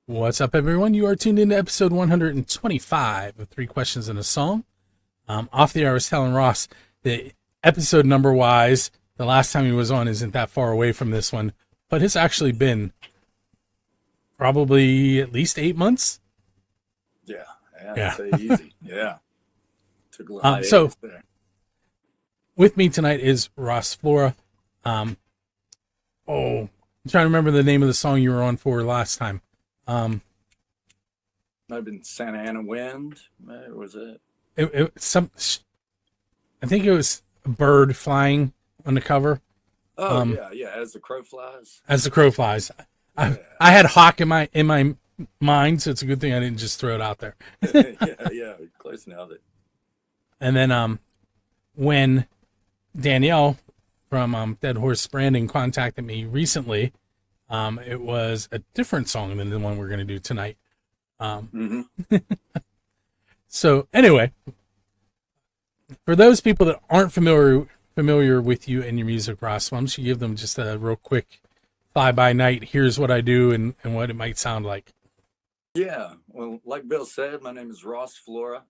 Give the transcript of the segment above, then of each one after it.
What's up, everyone? You are tuned into episode 125 of Three Questions and a Song. Off the air, I was telling Ross that episode number wise, the last time he was on isn't that far away from this one, but it's actually been probably at least 8 months. Yeah, I'd Yeah. say easy. Yeah, took a little So hiatus there. with me tonight is Ross Flora. I'm trying to remember the name of the song you were on for last time. Might have been Santa Ana Wind. Was it? I think it was a bird flying on the cover. Oh yeah. As the crow flies. As the crow flies. I, Yeah, I had Hawk in my mind, so it's a good thing I didn't just throw it out there. yeah. Close enough. And then when Danielle from Dead Horse Branding contacted me recently, it was a different song than the one we're going to do tonight. So anyway, for those people that aren't familiar with you and your music, Ross, why don't you give them just a real quick fly-by-night, here's what I do and what it might sound like. Yeah. Well, like Bill said, my name is Ross Flora.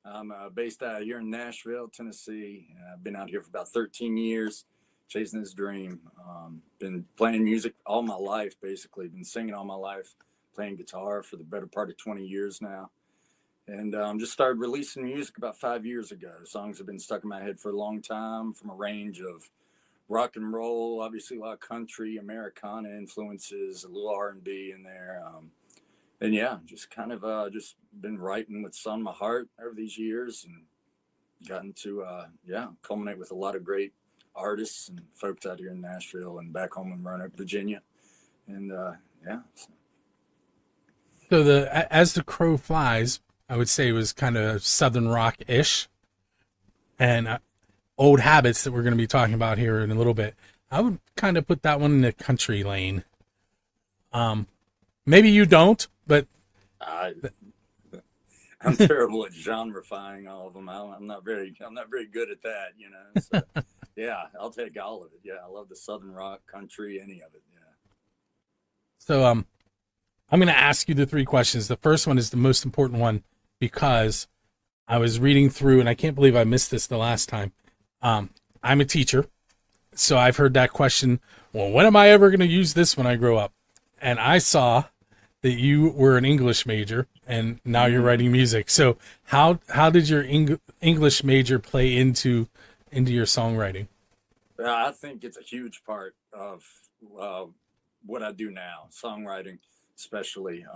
I'm based out here in Nashville, Tennessee. I've been out here for about 13 years, chasing this dream. Been playing music all my life, basically. Been singing all my life, playing guitar for the better part of 20 years now. And just started releasing music about 5 years ago. Songs have been stuck in my head for a long time, from a range of rock and roll, obviously a lot of country, Americana influences, a little R&B in there. And yeah, just kind of just been writing what's on my heart over these years, and gotten to culminate with a lot of great artists and folks out here in Nashville and back home in Roanoke, Virginia. And yeah. So As the Crow Flies, I would say, was kind of Southern rock-ish, and old habits that we're going to be talking about here in a little bit. I would kind of put that one in the country lane. Maybe you don't, but I, I'm terrible at genreifying all of them. I'm not very good at that, you know. So yeah, I'll take all of it. Yeah, I love the Southern rock, country, any of it. Yeah. so I'm going to ask you the three questions. The first one is the most important one because I was reading through, and I can't believe I missed this the last time. I'm a teacher, so I've heard that question. Well, when am I ever going to use this when I grow up? And I saw that you were an English major, and now you're writing music. So how did your English major play into your songwriting? I think it's a huge part of what I do now, songwriting, especially.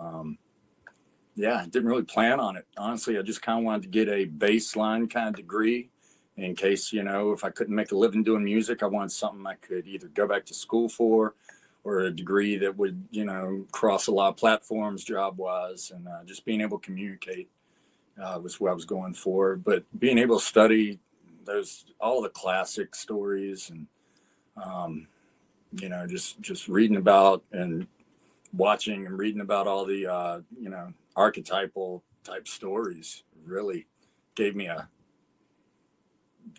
Yeah, I didn't really plan on it. Honestly, I just kind of wanted to get a baseline kind of degree in case, if I couldn't make a living doing music, I wanted something I could either go back to school for, or a degree that would, cross a lot of platforms job wise. And just being able to communicate was what I was going for. But being able to study all the classic stories, and, just reading about and watching and reading about all the, archetypal type stories really gave me a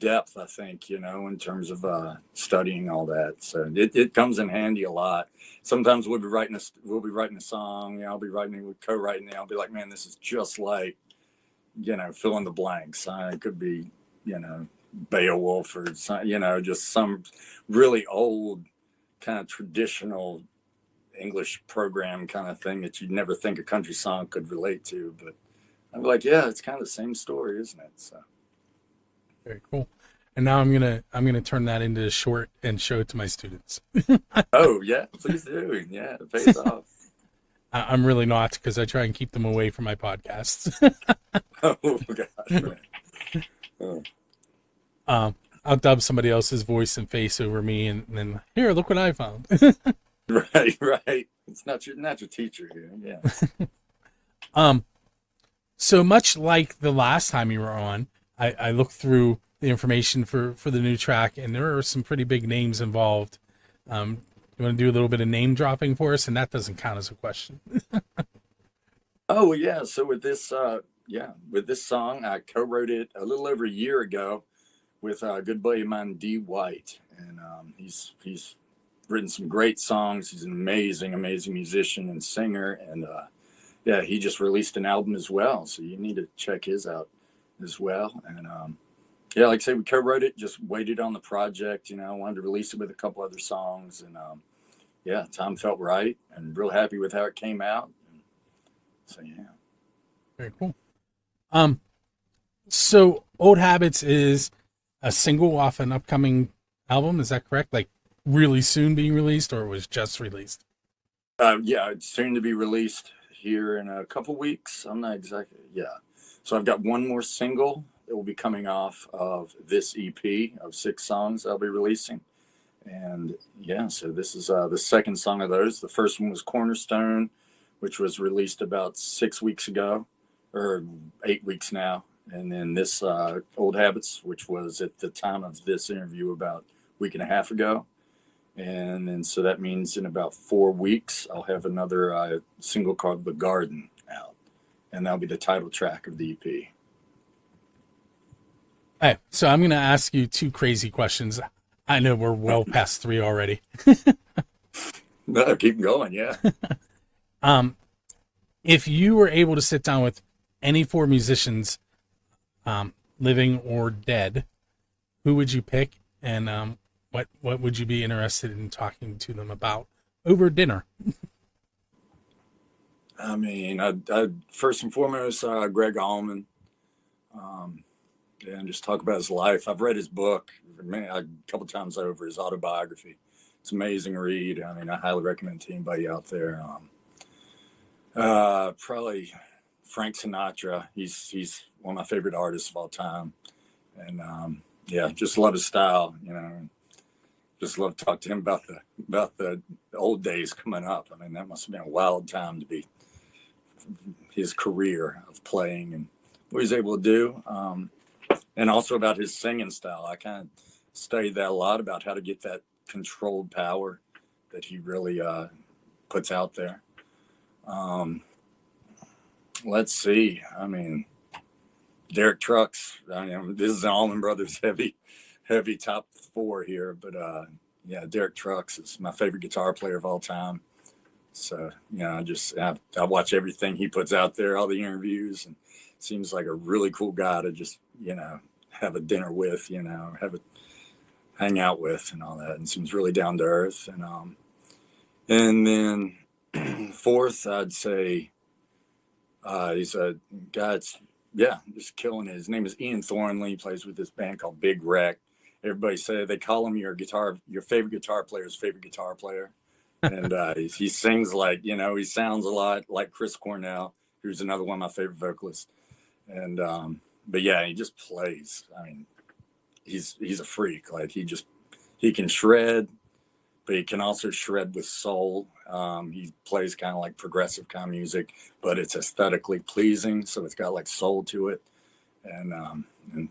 depth, I think, in terms of studying all that. So it comes in handy a lot. Sometimes we'll be writing a song, I'll be co-writing it. I'll be like, man, this is just like, fill in the blanks. It could be, Beowulf or just some really old kind of traditional English program kind of thing that you'd never think a country song could relate to. But I'm like, yeah, it's kind of the same story, isn't it? So Very cool. And now I'm gonna turn that into a short and show it to my students. oh yeah, please do. Yeah, it pays off. I'm really not, because I try and keep them away from my podcasts. Oh gosh, man. Oh. I'll dub somebody else's voice and face over me, and then here, look what I found. Right. It's not your teacher here. Yeah. So much like the last time you were on, I looked through the information for the new track, and there are some pretty big names involved. You want to do a little bit of name dropping for us, and that doesn't count as a question. Oh yeah. So with this song, I co-wrote it a little over a year ago with a good buddy of mine, D. White, and he's written some great songs. He's an amazing musician and singer, and yeah, he just released an album as well, so you need to check his out as well. And yeah, like I say, we co-wrote it, just waited on the project. I wanted to release it with a couple other songs, and yeah, time felt right, and real happy with how it came out. So yeah, Very cool. Um, so Old Habits is a single off an upcoming album. Is that correct? Like really soon being released, or it was just released? yeah, it's soon to be released here in a couple weeks. I'm not exactly, yeah. So I've got one more single that will be coming off of this EP of 6 songs I'll be releasing. And yeah, so this is the second song of those. The first one was Cornerstone, which was released about 6 weeks ago, or 8 weeks now. And then this Old Habits, which was at the time of this interview about a week and a half ago. And then so that means in about 4 weeks, I'll have another single called The Garden out. And that'll be the title track of the EP. Hey, so I'm going to ask you 2 crazy questions. I know we're well past 3 already. No, keep going, yeah. If you were able to sit down with any 4 musicians, living or dead, who would you pick, and what would you be interested in talking to them about over dinner? I mean, I first and foremost, Greg Allman, and just talk about his life. I've read his book a couple times over, his autobiography. It's an amazing read. I mean, I highly recommend to anybody out there. Probably Frank Sinatra. He's one of my favorite artists of all time, and yeah, just love his style. Just love to talk to him about the old days coming up. I mean, that must have been a wild time to be his career of playing and what he's able to do. And also about his singing style. I kind of studied that a lot about how to get that controlled power that he really puts out there. Let's see. I mean, Derek Trucks. This is an Allman Brothers heavy top 4 here, but yeah, Derek Trucks is my favorite guitar player of all time. So I watch everything he puts out there, all the interviews, and seems like a really cool guy to just have a dinner with, hang out with, and all that, and seems really down to earth. And then 4th, I'd say he's a guy that's just killing it. His name is Ian Thornley. He plays with this band called Big Wreck. Everybody say they call him your favorite guitar player's favorite guitar player. And he sings like, he sounds a lot like Chris Cornell, who's another one of my favorite vocalists. And but yeah, he just plays. I mean, he's a freak. Like he can shred, but he can also shred with soul. He plays kind of like progressive kind of music, but it's aesthetically pleasing, so it's got like soul to it. And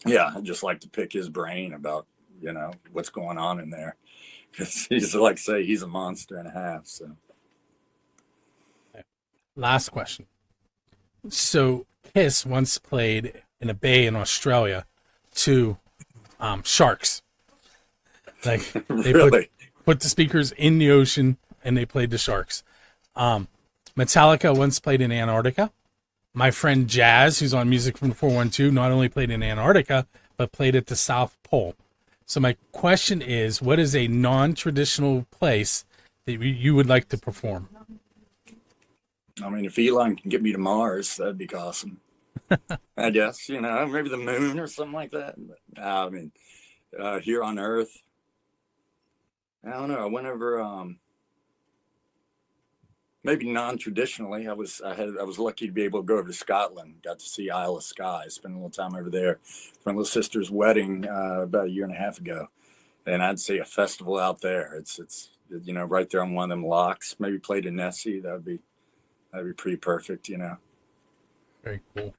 yeah, I just like to pick his brain about what's going on in there, because he's like say he's a monster and a half. So Last question. So Kiss once played in a bay in Australia to sharks. Like they really? put the speakers in the ocean and they played the sharks. Metallica once played in Antarctica. My friend Jazz, who's on Music from the 412, not only played in Antarctica, but played at the South Pole. So my question is, what is a non-traditional place that you would like to perform? I mean, if Elon can get me to Mars, that'd be awesome. I guess, maybe the moon or something like that. But, I mean, here on Earth, I don't know. Whenever, maybe non-traditionally, I was lucky to be able to go over to Scotland. Got to see Isle of Skye. Spent a little time over there for my little sister's wedding about a year and a half ago, and I'd say a festival out there. It's right there on one of them locks. Maybe played in Nessie. That'd be pretty perfect. Very cool.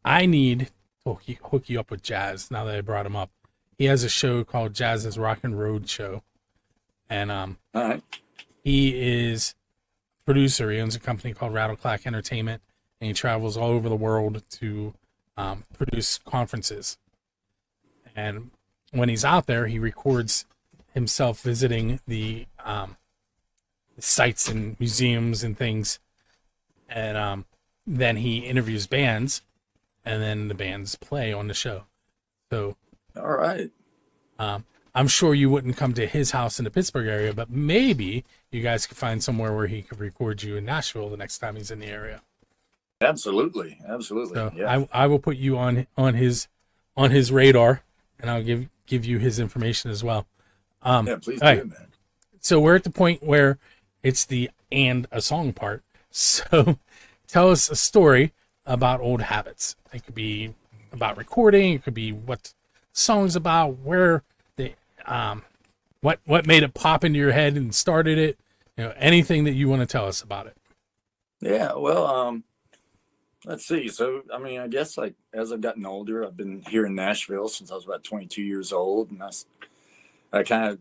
I need to hook you up with Jazz now that I brought him up. He has a show called Jazz's Rock and Road Show, and all right. He is a producer. He owns a company called Rattleclack Entertainment, and he travels all over the world to produce conferences. And when he's out there, he records himself visiting the sites and museums and things and then he interviews bands, and then the bands play on the show. So, All right. I'm sure you wouldn't come to his house in the Pittsburgh area, but maybe you guys could find somewhere where he could record you in Nashville the next time he's in the area. Absolutely. So Yeah. I will put you on his radar, and I'll give you his information as well. Yeah, please do, right. man. So we're at the point where it's the and a song part. So tell us a story about old habits. It could be about recording. It could be what the song's about, where the what made it pop into your head and started it. Anything that you want to tell us about it. Yeah, well, let's see. So, I mean, I guess like as I've gotten older, I've been here in Nashville since I was about 22 years old, and I kind of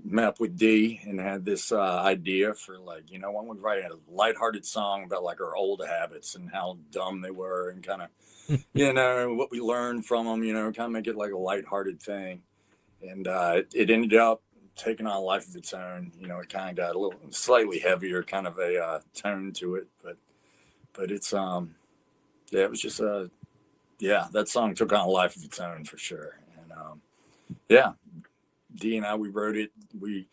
met up with D and had this idea for like, why don't we write a lighthearted song about like our old habits and how dumb they were and kind of, what we learned from them, kind of make it like a lighthearted thing. And it ended up taking on a life of its own. It kind of got a little slightly heavier kind of a tone to it, but it's, yeah, it was just that song took on a life of its own for sure. And yeah, D and I, we wrote it. We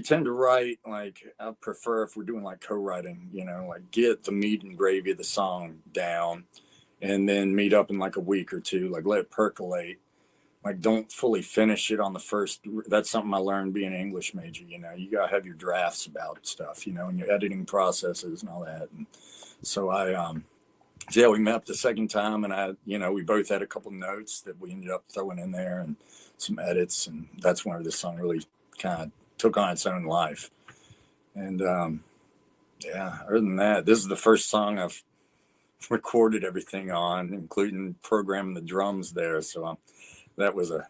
tend to write, like, I prefer if we're doing like co-writing, like get the meat and gravy of the song down and then meet up in like a week or two, like let it percolate. Like, don't fully finish it on the first. That's something I learned being an English major. You gotta have your drafts about stuff, and your editing processes and all that. And so we met up the second time, and we both had a couple notes that we ended up throwing in there and some edits, and that's where this song really kind of took on its own life. And other than that, this is the first song I've recorded everything on, including programming the drums there. So that was a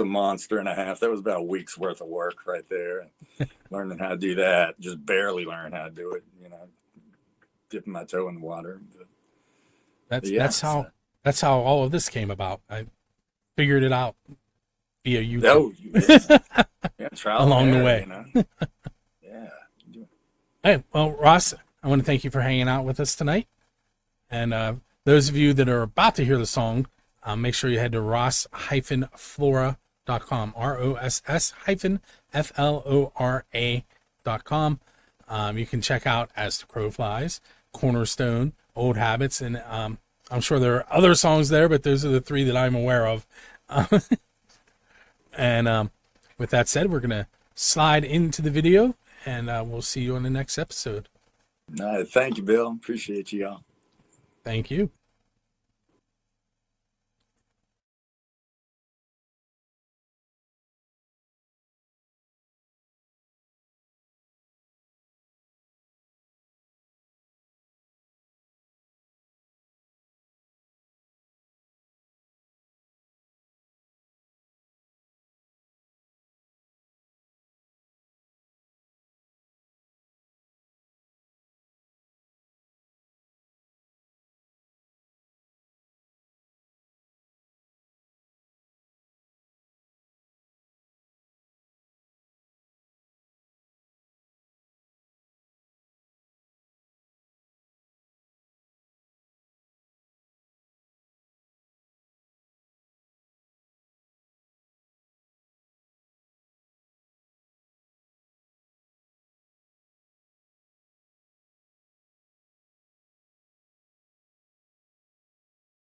monster and a half. That was about a week's worth of work right there. And learning how to do that, just barely learning how to do it, dipping my toe in the water. But that's how all of this came about. I figured it out via YouTube. Trial along and the error, way. Yeah. Hey, well, Ross, I want to thank you for hanging out with us tonight. And those of you that are about to hear the song, make sure you head to ross-flora.com, ROSS-FLORA.com. You can check out As the Crow Flies, Cornerstone, Old Habits, and I'm sure there are other songs there, but those are the three that I'm aware of. And with that said, we're going to slide into the video, and we'll see you on the next episode. Thank you, Bill. Appreciate you all. Thank you.